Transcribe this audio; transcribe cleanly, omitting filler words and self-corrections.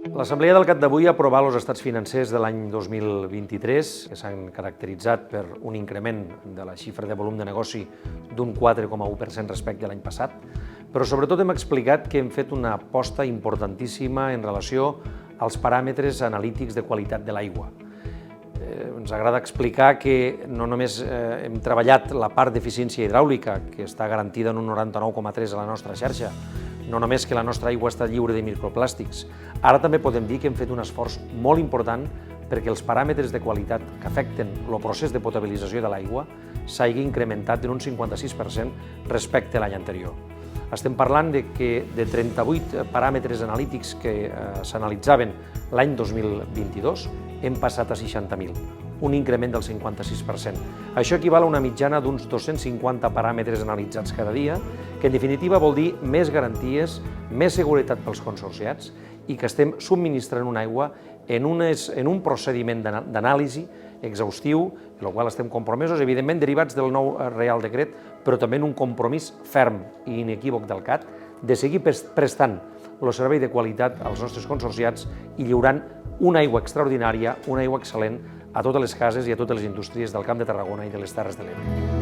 L'Assemblea del CAT d'avui ha aprovat els estats financers de l'any 2023, que s'han caracteritzat per un increment de la xifra de volum de negoci d'un 4,1% respecte a l'any passat, però sobretot hem explicat que hem fet una aposta importantíssima en relació als paràmetres analítics de qualitat de l'aigua. Ens agrada explicar que no només hem treballat la part d'eficiència hidràulica, que està garantida en un 99,3 a la nostra xarxa, no només que la nostra aigua està lliure de microplàstics, ara també podem dir que hem fet un esforç molt important perquè els paràmetres de qualitat que afecten el procés de potabilització de l'aigua s'hagi incrementat en un 56% respecte a l'any anterior. Estem parlant que de 38 paràmetres analítics que s'analitzaven l'any 2022 hem passat a 60.000, un increment del 56%. Això equival a una mitjana d'uns 250 paràmetres analitzats cada dia, que en definitiva vol dir més garanties, més seguretat pels consorciats i que estem subministrant una aigua en un procediment d'anàlisi exhaustiu, en el qual estem compromesos, evidentment derivats del nou Reial Decret, però també en un compromís ferm i inequívoc del CAT de seguir prestant el servei de qualitat als nostres consorciats i lliurant una aigua extraordinària, una aigua excel·lent a totes les cases i a totes les indústries del Camp de Tarragona i de les Terres de l'Ebre.